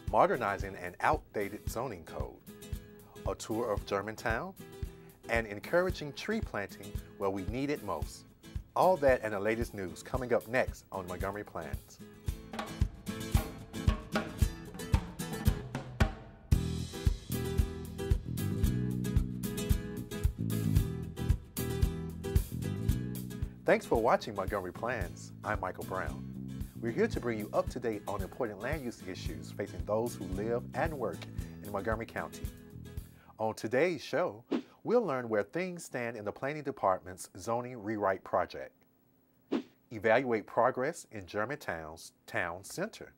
modernizing an outdated zoning code, a tour of Germantown, and encouraging tree planting where we need it most. All that and the latest news coming up next on Montgomery Plans. Thanks for watching Montgomery Plans. I'm Michael Brown. We're here to bring you up to date on important land use issues facing those who live and work in Montgomery County. On today's show, we'll learn where things stand in the Planning Department's zoning rewrite project, evaluate progress in Germantown's town center,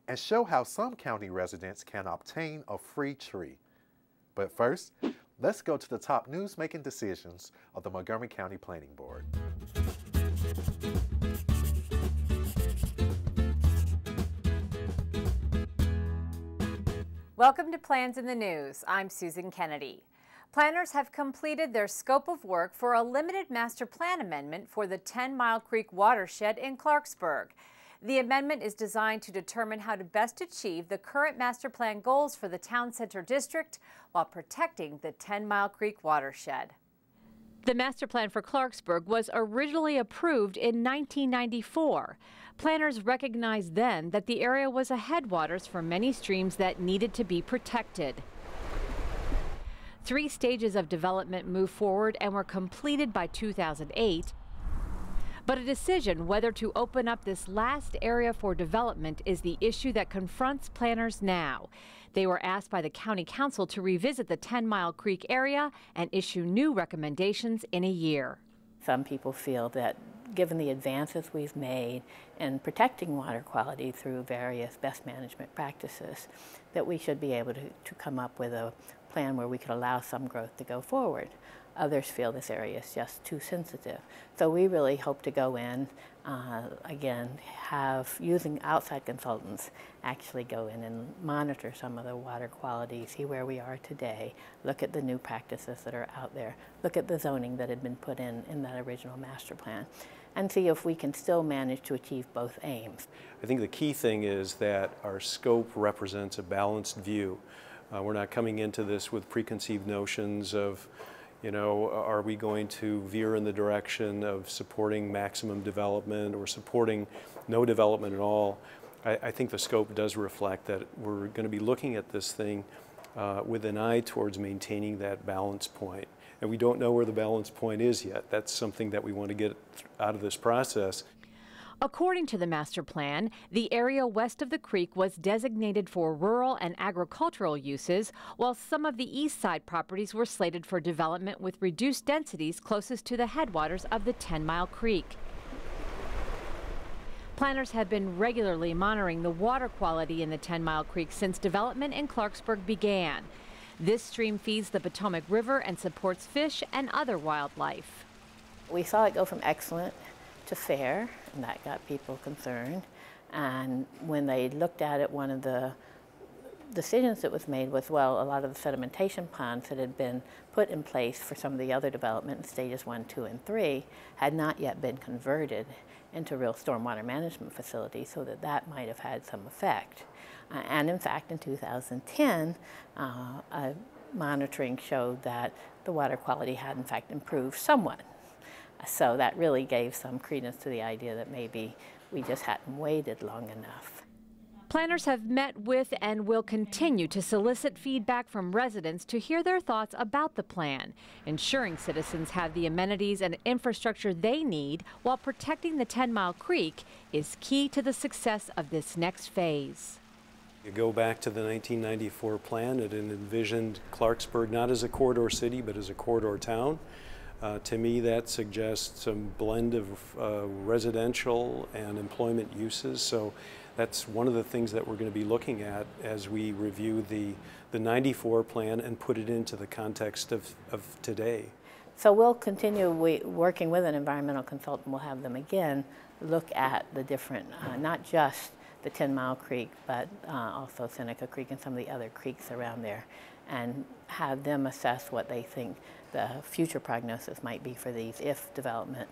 and show how some county residents can obtain a free tree. But first, let's go to the top news-making decisions of the Montgomery County Planning Board. Welcome to Plans in the News. I'm Susan Kennedy. Planners have completed their scope of work for a limited master plan amendment for the 10 Mile Creek watershed in Clarksburg. The amendment is designed to determine how to best achieve the current master plan goals for the town center district while protecting the 10 Mile Creek watershed. The master plan for Clarksburg was originally approved in 1994. Planners recognized then that the area was a headwaters for many streams that needed to be protected. 3 stages of development moved forward and were completed by 2008. But a decision whether to open up this last area for development is the issue that confronts planners now. They were asked by the County Council to revisit the 10 Mile Creek area and issue new recommendations in a year. Some people feel that given the advances we've made in protecting water quality through various best management practices, that we should be able to come up with a plan where we could allow some growth to go forward. Others feel this area is just too sensitive. So we really hope to go in, again, using outside consultants actually go in and monitor some of the water quality, see where we are today, look at the new practices that are out there, look at the zoning that had been put in that original master plan, and see if we can still manage to achieve both aims. I think the key thing is that our scope represents a balanced view. We're not coming into this with preconceived notions of, are we going to veer in the direction of supporting maximum development or supporting no development at all? I think the scope does reflect that we're going to be looking at this thing with an eye towards maintaining that balance point. And we don't know where the balance point is yet. That's something that we want to get out of this process. According to the master plan, the area west of the creek was designated for rural and agricultural uses, while some of the east side properties were slated for development with reduced densities closest to the headwaters of the 10 Mile Creek. Planners have been regularly monitoring the water quality in the 10 Mile Creek since development in Clarksburg began. This stream feeds the Potomac River and supports fish and other wildlife. We saw it go from excellent to fair, and that got people concerned. And when they looked at it, one of the decisions that was made was, well, a lot of the sedimentation ponds that had been put in place for some of the other development in stages 1, 2, and 3 had not yet been converted into real stormwater management facilities, so that might have had some effect. And in fact, in 2010, monitoring showed that the water quality had in fact improved somewhat. So that really gave some credence to the idea that maybe we just hadn't waited long enough. Planners have met with and will continue to solicit feedback from residents to hear their thoughts about the plan. Ensuring citizens have the amenities and infrastructure they need while protecting the 10 Mile Creek is key to the success of this next phase. You go back to the 1994 plan, it envisioned Clarksburg not as a corridor city but as a corridor town. To me, that suggests some blend of residential and employment uses. So that's one of the things that we're going to be looking at as we review the 94 plan and put it into the context of today. So we'll continue working with an environmental consultant. We'll have them again look at the different, not just the 10 Mile Creek, but also Seneca Creek and some of the other creeks around there, and have them assess what they think the future prognosis might be for these if development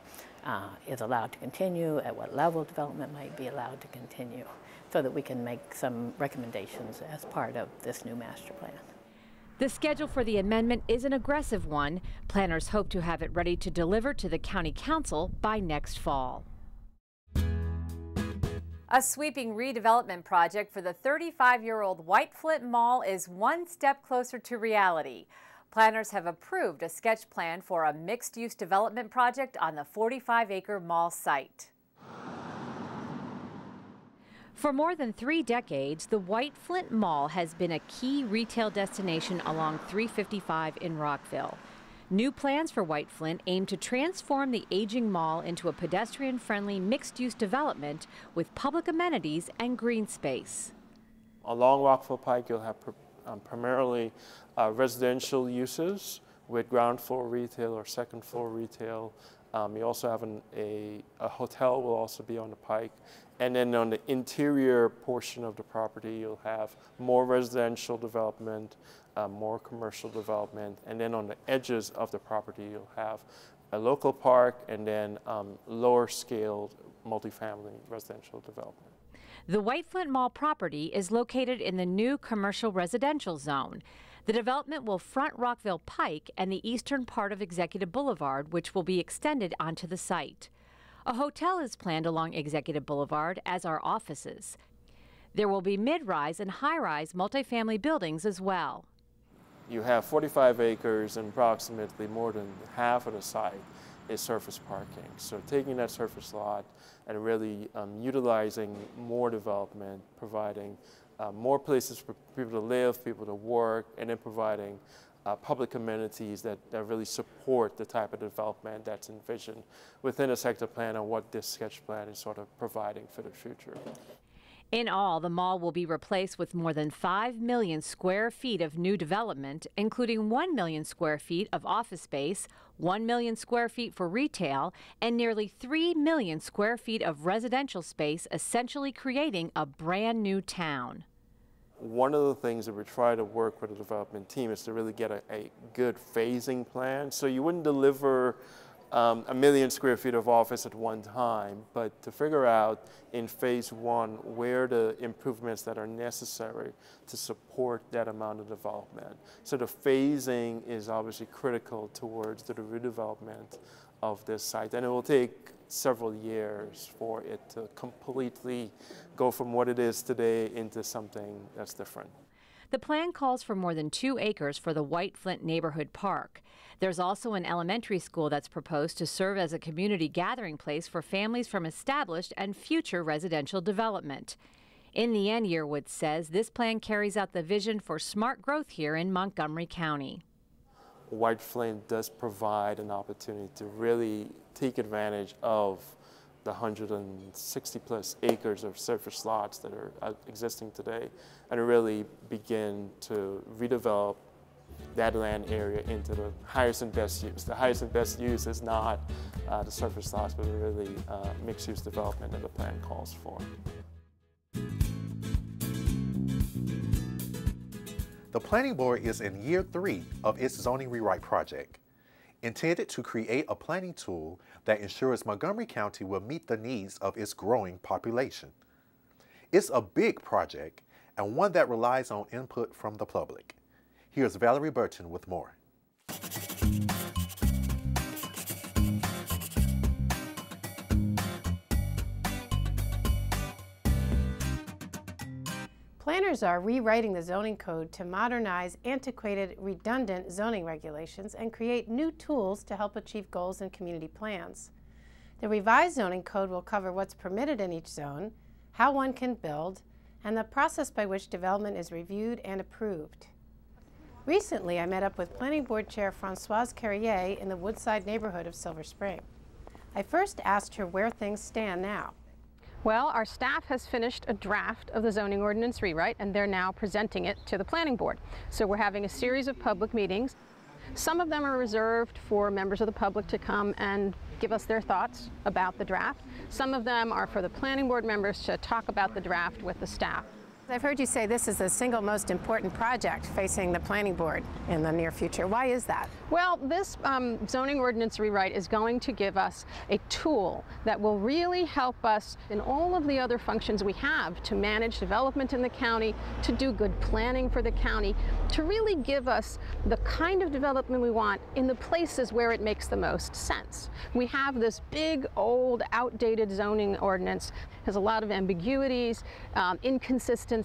is allowed to continue, at what level development might be allowed to continue, so that we can make some recommendations as part of this new master plan. The schedule for the amendment is an aggressive one. Planners hope to have it ready to deliver to the County Council by next fall. A sweeping redevelopment project for the 35-year-old White Flint Mall is one step closer to reality. Planners have approved a sketch plan for a mixed-use development project on the 45-acre mall site. For more than 3 decades, the White Flint Mall has been a key retail destination along 355 in Rockville. New plans for White Flint aim to transform the aging mall into a pedestrian-friendly mixed-use development with public amenities and green space. Along Rockville Pike, you'll have primarily residential uses with ground floor retail or second floor retail. You also have a hotel will also be on the pike. And then on the interior portion of the property, you'll have more residential development, more commercial development. And then on the edges of the property, you'll have a local park and then lower scaled multifamily residential development. The White Flint Mall property is located in the new commercial residential zone. The development will front Rockville Pike and the eastern part of Executive Boulevard, which will be extended onto the site. A hotel is planned along Executive Boulevard, as are offices. There will be mid-rise and high-rise multifamily buildings as well. You have 45 acres and approximately more than half of the site is surface parking. So taking that surface lot and really utilizing more development, providing more places for people to live, people to work, and then providing public amenities that really support the type of development that's envisioned within a sector plan and what this sketch plan is sort of providing for the future. In all, the mall will be replaced with more than 5 million square feet of new development, including 1 million square feet of office space, 1 million square feet for retail, and nearly 3 million square feet of residential space, essentially creating a brand new town. One of the things that we try to work with the development team is to really get a good phasing plan. So you wouldn't deliver 1 million square feet of office at one time, but to figure out in phase 1 where the improvements that are necessary to support that amount of development. So the phasing is obviously critical towards the redevelopment of this site, and it will take several years for it to completely go from what it is today into something that's different. The plan calls for more than 2 acres for the White Flint Neighborhood Park. There's also an elementary school that's proposed to serve as a community gathering place for families from established and future residential development. In the end, Yearwood says this plan carries out the vision for smart growth here in Montgomery County. White Flint does provide an opportunity to really take advantage of the 160 plus acres of surface lots that are existing today and really begin to redevelop that land area into the highest and best use. The highest and best use is not the surface lots, but really mixed use development that the plan calls for. The Planning Board is in year 3 of its zoning rewrite project, intended to create a planning tool that ensures Montgomery County will meet the needs of its growing population. It's a big project and one that relies on input from the public. Here's Valerie Burton with more. Planners are rewriting the zoning code to modernize antiquated, redundant zoning regulations and create new tools to help achieve goals in community plans. The revised zoning code will cover what's permitted in each zone, how one can build, and the process by which development is reviewed and approved. Recently, I met up with Planning Board Chair Françoise Carrier in the Woodside neighborhood of Silver Spring. I first asked her where things stand now. Well, our staff has finished a draft of the zoning ordinance rewrite, and they're now presenting it to the Planning Board. So we're having a series of public meetings. Some of them are reserved for members of the public to come and give us their thoughts about the draft. Some of them are for the Planning Board members to talk about the draft with the staff. I've heard you say this is the single most important project facing the Planning Board in the near future. Why is that? Well, this zoning ordinance rewrite is going to give us a tool that will really help us in all of the other functions we have to manage development in the county, to do good planning for the county, to really give us the kind of development we want in the places where it makes the most sense. We have this big, old, outdated zoning ordinance. It has a lot of ambiguities, inconsistencies.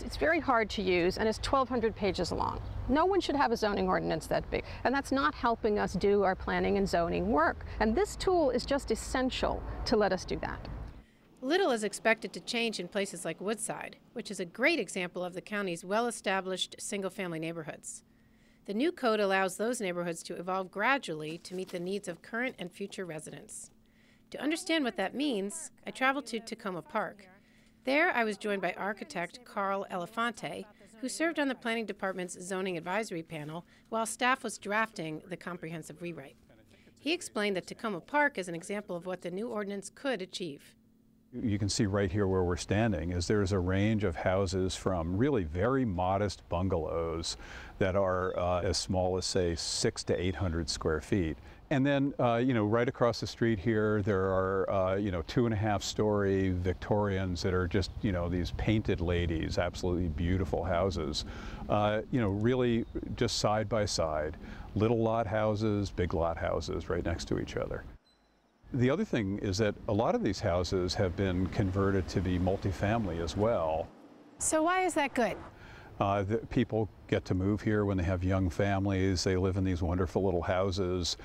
It's very hard to use, and it's 1,200 pages long. No one should have a zoning ordinance that big, and that's not helping us do our planning and zoning work. And this tool is just essential to let us do that. Little is expected to change in places like Woodside, which is a great example of the county's well-established single-family neighborhoods. The new code allows those neighborhoods to evolve gradually to meet the needs of current and future residents. To understand what that means, I traveled to Tacoma Park. There, I was joined by architect Carl Elefante, who served on the Planning Department's Zoning Advisory Panel while staff was drafting the comprehensive rewrite. He explained that Tacoma Park is an example of what the new ordinance could achieve. You can see right here where we're standing is there's a range of houses from really very modest bungalows that are as small as, say, 600 to 800 square feet. And then, right across the street here, there are, 2.5-story Victorians that are just, these painted ladies, absolutely beautiful houses, really just side by side, little lot houses, big lot houses right next to each other. The other thing is that a lot of these houses have been converted to be multifamily as well. So why is that good? People get to move here when they have young families. They live in these wonderful little houses,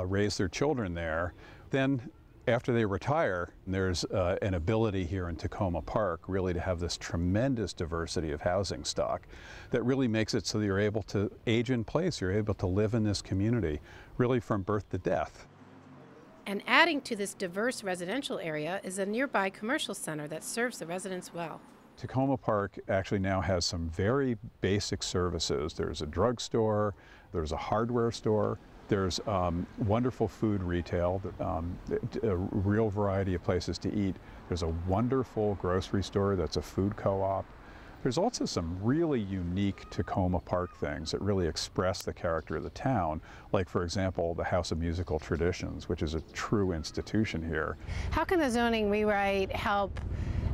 raise their children there. Then after they retire, there's an ability here in Tacoma Park really to have this tremendous diversity of housing stock that really makes it so that you're able to age in place. You're able to live in this community really from birth to death. And adding to this diverse residential area is a nearby commercial center that serves the residents well. Tacoma Park actually now has some very basic services. There's a drugstore, there's a hardware store, there's wonderful food retail, a real variety of places to eat. There's a wonderful grocery store that's a food co-op. There's also some really unique Tacoma Park things that really express the character of the town, like, for example, the House of Musical Traditions, which is a true institution here. How can the zoning rewrite help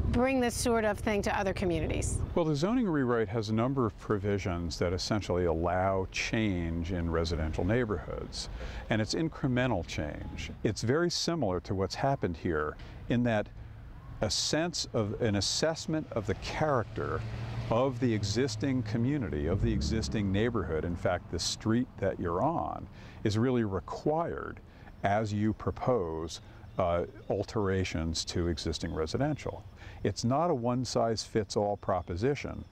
bring this sort of thing to other communities? Well, the zoning rewrite has a number of provisions that essentially allow change in residential neighborhoods, and it's incremental change. It's very similar to what's happened here in that a sense of an assessment of the character of the existing community, of the existing neighborhood, in fact, the street that you're on, is really required as you propose alterations to existing residential. It's not a one-size-fits-all proposition.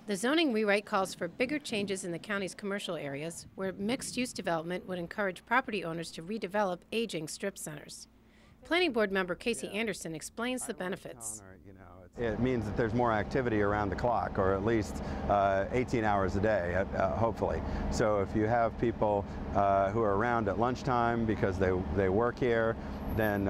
The zoning rewrite calls for bigger changes in the county's commercial areas where mixed-use development would encourage property owners to redevelop aging strip centers. Planning Board member Casey Anderson explains the benefits. It means that there's more activity around the clock, or at least 18 hours a day, hopefully. So if you have people who are around at lunchtime because they work here, then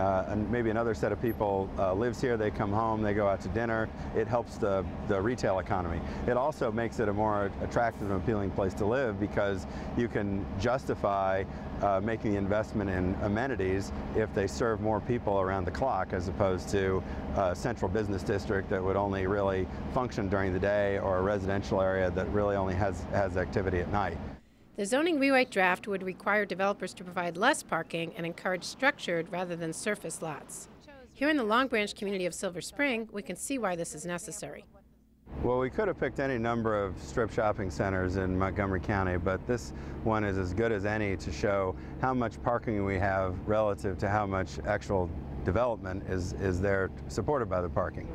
maybe another set of people lives here, they come home, they go out to dinner. It helps the retail economy. It also makes it a more attractive and appealing place to live because you can justify making the investment in amenities if they serve more people around the clock, as opposed to a central business district that would only really function during the day, or a residential area that really only has activity at night. The zoning rewrite draft would require developers to provide less parking and encourage structured rather than surface lots. Here in the Long Branch community of Silver Spring, we can see why this is necessary. Well, we could have picked any number of strip shopping centers in Montgomery County, but this one is as good as any to show how much parking we have relative to how much actual development is there supported by the parking.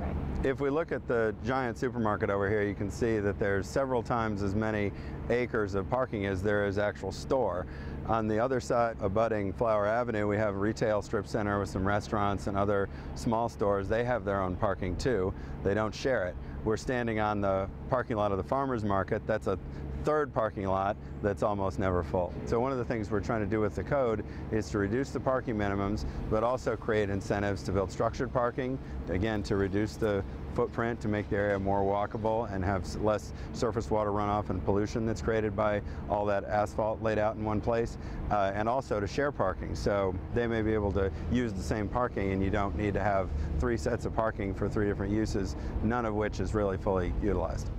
If we look at the giant supermarket over here, you can see that there's several times as many acres of parking as there is actual store. On the other side, abutting Flower Avenue, we have a retail strip center with some restaurants and other small stores. They have their own parking too. They don't share it. We're standing on the parking lot of the farmers market. That's a third parking lot that's almost never full. So one of the things we're trying to do with the code is to reduce the parking minimums, but also create incentives to build structured parking, again, to reduce the footprint to make the area more walkable and have less surface water runoff and pollution that's created by all that asphalt laid out in one place, and also to share parking. So they may be able to use the same parking and you don't need to have 3 sets of parking for 3 different uses, none of which is really fully utilized.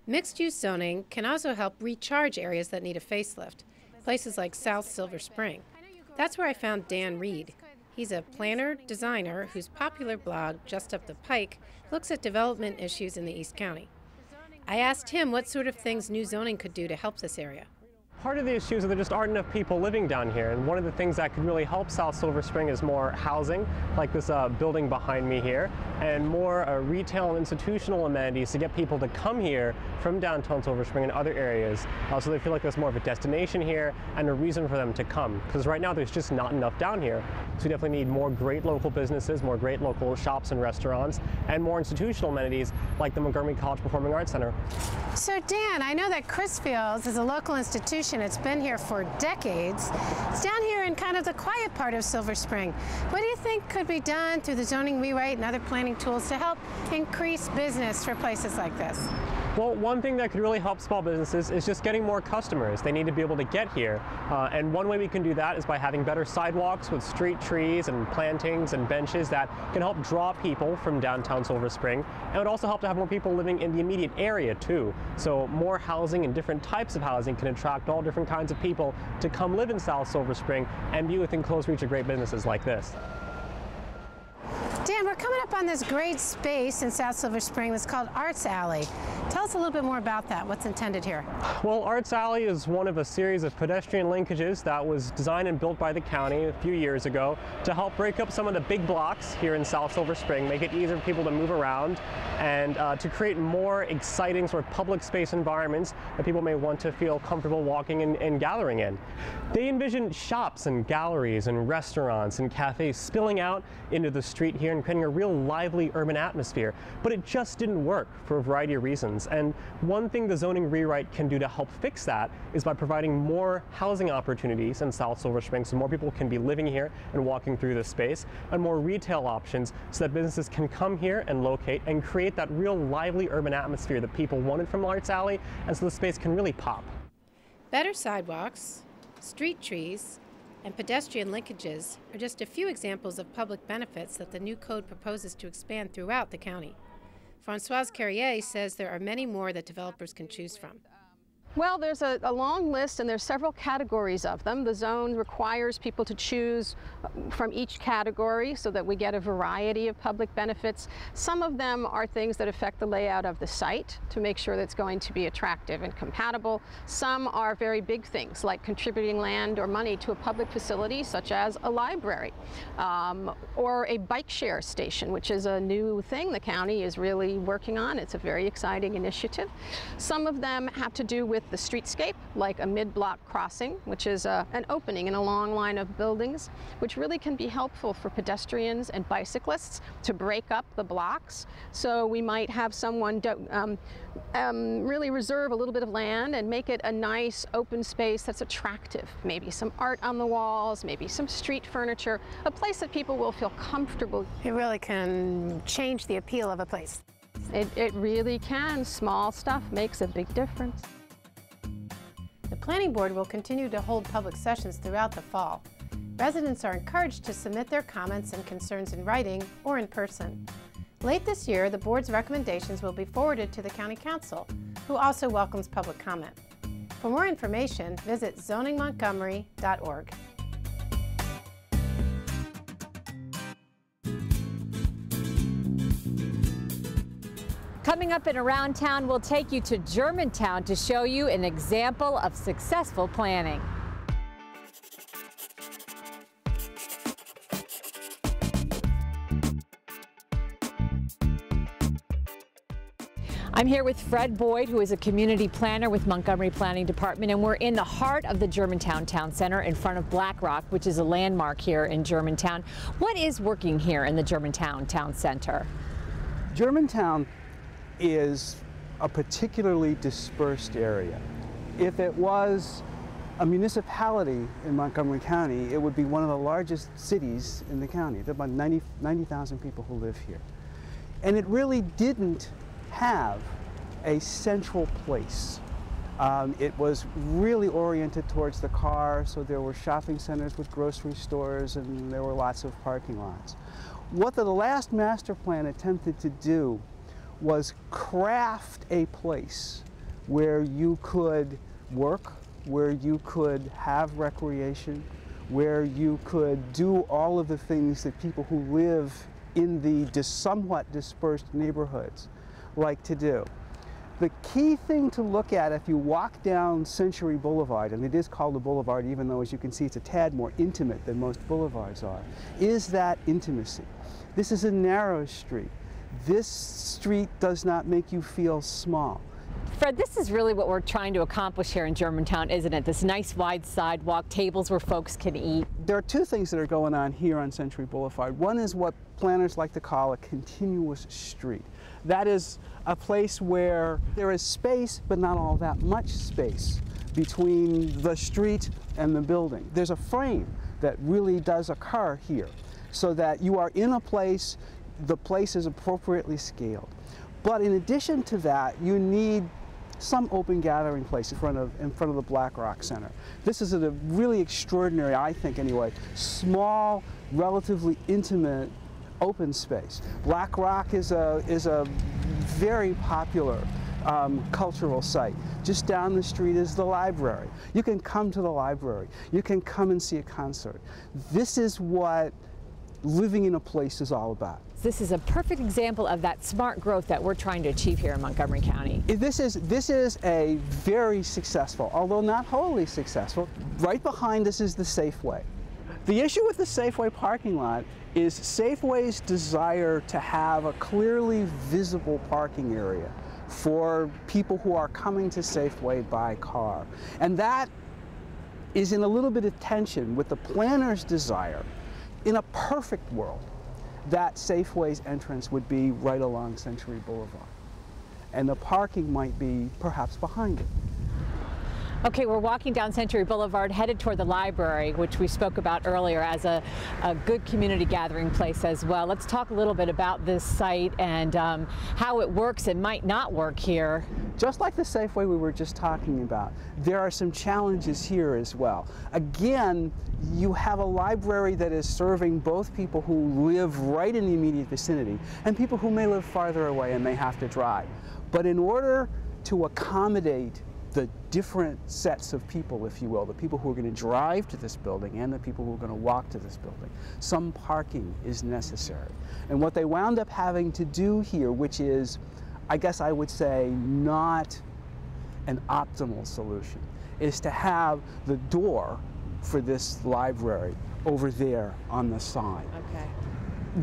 Mixed-use zoning can also help recharge areas that need a facelift, places like South Silver Spring. That's where I found Dan Reed. He's a planner, designer whose popular blog, Just Up the Pike, looks at development issues in the East County. I asked him what sort of things new zoning could do to help this area. Part of the issue is that there just aren't enough people living down here, and one of the things that could really help South Silver Spring is more housing, like this building behind me here, and more retail and institutional amenities to get people to come here from downtown Silver Spring and other areas, so they feel like there's more of a destination here and a reason for them to come, because right now there's just not enough down here. So we definitely need more great local businesses, more great local shops and restaurants, and more institutional amenities like the Montgomery College Performing Arts Center. So Dan, I know that Crisfields is a local institution. It's been here for decades. It's down here in kind of the quiet part of Silver Spring. What do you think could be done through the zoning rewrite and other planning tools to help increase business for places like this? Well, one thing that could really help small businesses is just getting more customers. They need to be able to get here. And one way we can do that is by having better sidewalks with street trees and plantings and benches that can help draw people from downtown Silver Spring. And it would also help to have more people living in the immediate area too. So more housing and different types of housing can attract all different kinds of people to come live in South Silver Spring and be within close reach of great businesses like this. Dan, we're coming up on this great space in South Silver Spring that's called Arts Alley. Tell us a little bit more about that. What's intended here? Well, Arts Alley is one of a series of pedestrian linkages that was designed and built by the county a few years ago to help break up some of the big blocks here in South Silver Spring, make it easier for people to move around, and to create more exciting sort of public space environments that people may want to feel comfortable walking and gathering in. They envision shops and galleries and restaurants and cafes spilling out into the street here and creating a real lively urban atmosphere, but it just didn't work for a variety of reasons. And one thing the zoning rewrite can do to help fix that is by providing more housing opportunities in South Silver Spring so more people can be living here and walking through this space, and more retail options so that businesses can come here and locate and create that real lively urban atmosphere that people wanted from Arts Alley, and so the space can really pop. Better sidewalks, street trees, and pedestrian linkages are just a few examples of public benefits that the new code proposes to expand throughout the county. Françoise Carrier says there are many more that developers can choose from. Well, there's a long list, and there's several categories of them. The zone requires people to choose from each category so that we get a variety of public benefits. Some of them are things that affect the layout of the site to make sure that it's going to be attractive and compatible. Some are very big things, like contributing land or money to a public facility, such as a library, or a bike share station, which is a new thing the county is really working on. It's a very exciting initiative. Some of them have to do with the streetscape, like a mid-block crossing, which is an opening in a long line of buildings, which really can be helpful for pedestrians and bicyclists to break up the blocks. So we might have someone really reserve a little bit of land and make it a nice open space that's attractive. Maybe some art on the walls, maybe some street furniture, a place that people will feel comfortable. It really can change the appeal of a place. It really can. Small stuff makes a big difference. The Planning Board will continue to hold public sessions throughout the fall. Residents are encouraged to submit their comments and concerns in writing or in person. Late this year, the board's recommendations will be forwarded to the County Council, who also welcomes public comment. For more information, visit zoningmontgomery.org. Coming up in Around Town, we'll take you to Germantown to show you an example of successful planning. I'm here with Fred Boyd, who is a community planner with Montgomery Planning Department, and we're in the heart of the Germantown Town Center in front of Black Rock, which is a landmark here in Germantown. What is working here in the Germantown Town Center? Germantown is a particularly dispersed area. If it was a municipality in Montgomery County, it would be one of the largest cities in the county. There are about 90,000 people who live here. And it really didn't have a central place. It was really oriented towards the car, so there were shopping centers with grocery stores and there were lots of parking lots. What the last master plan attempted to do was craft a place where you could work, where you could have recreation, where you could do all of the things that people who live in the somewhat dispersed neighborhoods like to do. The key thing to look at if you walk down Century Boulevard, and it is called a boulevard even though, as you can see, it's a tad more intimate than most boulevards are, is that intimacy. This is a narrow street. This street does not make you feel small. Fred, this is really what we're trying to accomplish here in Germantown, isn't it? This nice wide sidewalk, tables where folks can eat. There are two things that are going on here on Century Boulevard. One is what planners like to call a continuous street. That is a place where there is space, but not all that much space between the street and the building. There's a frame that really does occur here so that you are in a place, the place is appropriately scaled. But in addition to that, you need some open gathering place in front of the Black Rock Center. This is a really extraordinary, I think anyway, small, relatively intimate open space. Black Rock is a very popular cultural site. Just down the street is the library. You can come to the library. You can come and see a concert. This is what living in a place is all about. This is a perfect example of that smart growth that we're trying to achieve here in Montgomery County. This is a very successful, although not wholly successful. Right behind us is the Safeway. The issue with the Safeway parking lot is Safeway's desire to have a clearly visible parking area for people who are coming to Safeway by car. And that is in a little bit of tension with the planner's desire. In a perfect world, that Safeway's entrance would be right along Century Boulevard. And the parking might be perhaps behind it. Okay, we're walking down Century Boulevard, headed toward the library, which we spoke about earlier as a good community gathering place as well. Let's talk a little bit about this site and how it works and might not work here. Just like the Safeway we were just talking about, there are some challenges here as well. Again, you have a library that is serving both people who live right in the immediate vicinity and people who may live farther away and may have to drive. But in order to accommodate the different sets of people, if you will, the people who are going to drive to this building and the people who are going to walk to this building, some parking is necessary. And what they wound up having to do here, which is, I guess I would say, not an optimal solution, is to have the door for this library over there on the side. Okay.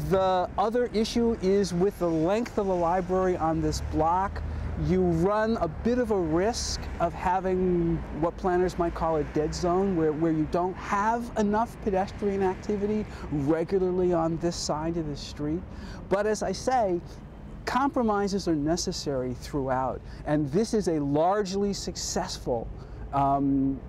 The other issue is with the length of the library on this block, you run a bit of a risk of having what planners might call a dead zone, where you don't have enough pedestrian activity regularly on this side of the street. But as I say, compromises are necessary throughout, and this is a largely successful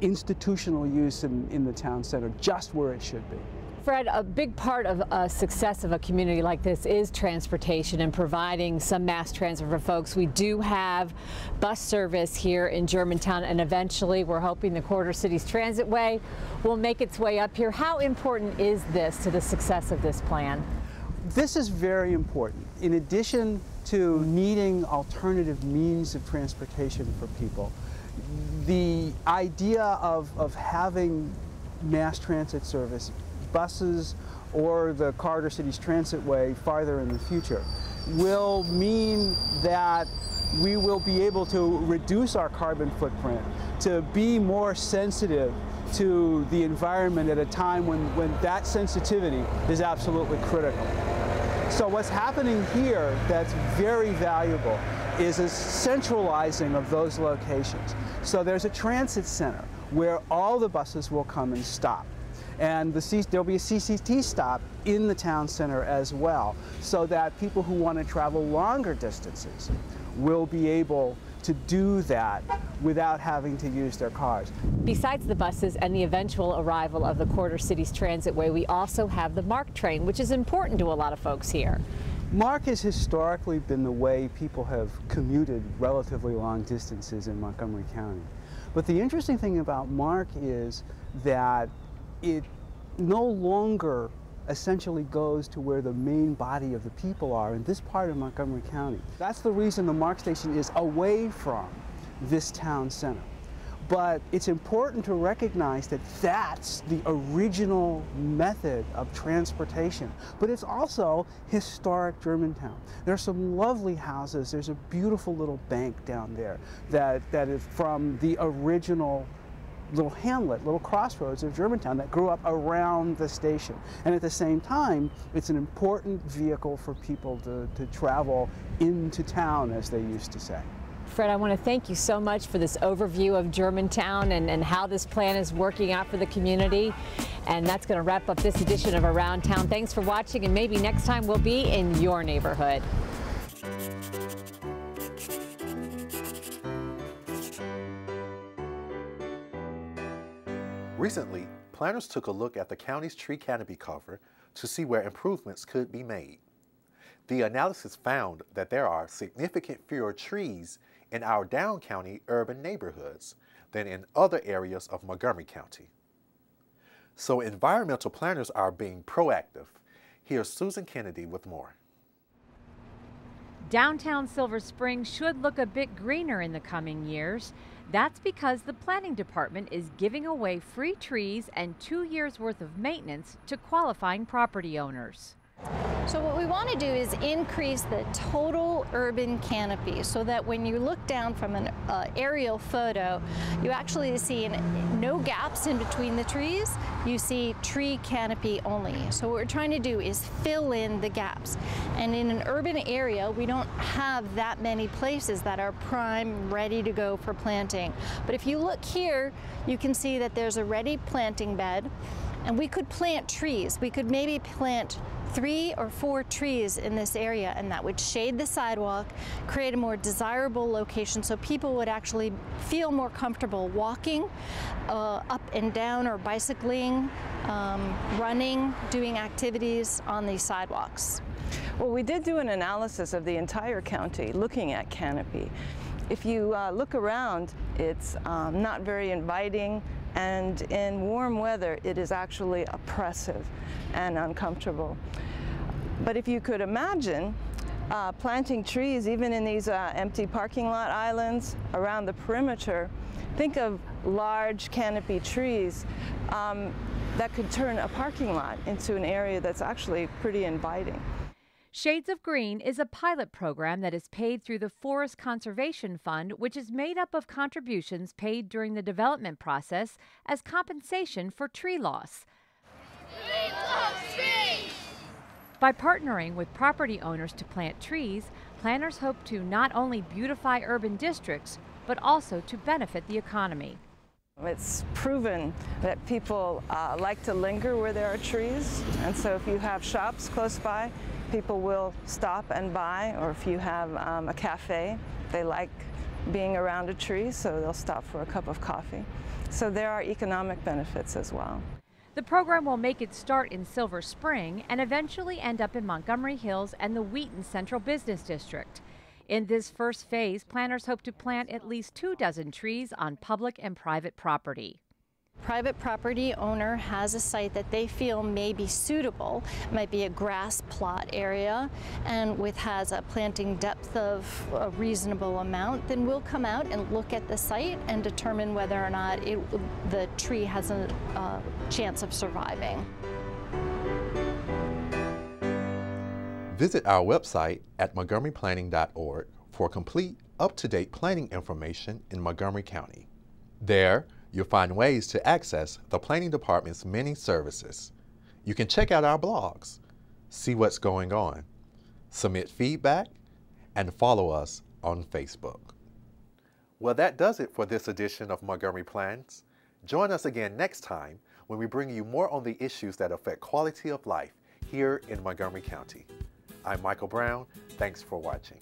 institutional use in the town center, just where it should be. Fred, a big part of a success of a community like this is transportation and providing some mass transit for folks. We do have bus service here in Germantown, and eventually we're hoping the Quarter Cities Transitway will make its way up here. How important is this to the success of this plan? This is very important. In addition to needing alternative means of transportation for people, the idea of having mass transit service, buses or the Quarter Cities Transitway farther in the future, will mean that we will be able to reduce our carbon footprint, to be more sensitive to the environment at a time when that sensitivity is absolutely critical. So what's happening here that's very valuable is a centralizing of those locations. So there's a transit center where all the buses will come and stop. And there'll be a CCT stop in the town center as well, so that people who want to travel longer distances will be able to do that without having to use their cars. Besides the buses and the eventual arrival of the Quarter Cities Transitway, we also have the MARC train, which is important to a lot of folks here. MARC has historically been the way people have commuted relatively long distances in Montgomery County. But the interesting thing about MARC is that it no longer essentially goes to where the main body of the people are in this part of Montgomery County. That's the reason the MARC station is away from this town center. But it's important to recognize that that's the original method of transportation. But it's also historic Germantown. There's some lovely houses. There's a beautiful little bank down there that is from the original little hamlet, little crossroads of Germantown that grew up around the station. And at the same time, it's an important vehicle for people to travel into town, as they used to say. Fred, I want to thank you so much for this overview of Germantown and how this plan is working out for the community. And that's going to wrap up this edition of Around Town. Thanks for watching, and maybe next time we'll be in your neighborhood. Recently, planners took a look at the county's tree canopy cover to see where improvements could be made. The analysis found that there are significant fewer trees in our down county urban neighborhoods than in other areas of Montgomery County. So environmental planners are being proactive. Here's Susan Kennedy with more. Downtown Silver Spring should look a bit greener in the coming years. That's because the planning department is giving away free trees and 2 years' worth of maintenance to qualifying property owners. So what we want to do is increase the total urban canopy so that when you look down from an aerial photo, you actually see no gaps in between the trees. You see tree canopy only. So what we're trying to do is fill in the gaps. And in an urban area, we don't have that many places that are prime, ready to go for planting. But if you look here, you can see that there's a ready planting bed, and we could plant trees. We could maybe plant 3 or 4 trees in this area, and that would shade the sidewalk, create a more desirable location so people would actually feel more comfortable walking up and down, or bicycling, running, doing activities on these sidewalks. Well, we did do an analysis of the entire county looking at canopy. If you look around, it's not very inviting, and in warm weather it is actually oppressive and uncomfortable. But if you could imagine planting trees even in these empty parking lot islands around the perimeter, think of large canopy trees that could turn a parking lot into an area that's actually pretty inviting. Shades of Green is a pilot program that is paid through the Forest Conservation Fund, which is made up of contributions paid during the development process as compensation for tree loss. We love trees! By partnering with property owners to plant trees, planners hope to not only beautify urban districts, but also to benefit the economy. It's proven that people like to linger where there are trees, and so if you have shops close by, people will stop and buy, or if you have a cafe, they like being around a tree, so they'll stop for a cup of coffee. So there are economic benefits as well. The program will make its start in Silver Spring and eventually end up in Montgomery Hills and the Wheaton Central Business District. In this first phase, planners hope to plant at least 24 trees on public and private property. Private property owner has a site that they feel may be suitable, might be a grass plot area, and has a planting depth of a reasonable amount, then we'll come out and look at the site and determine whether or not the tree has a chance of surviving. Visit our website at montgomeryplanning.org for complete, up-to-date planning information in Montgomery County. There, you'll find ways to access the Planning Department's many services. You can check out our blogs, see what's going on, submit feedback, and follow us on Facebook. Well, that does it for this edition of Montgomery Plans. Join us again next time when we bring you more on the issues that affect quality of life here in Montgomery County. I'm Michael Brown. Thanks for watching.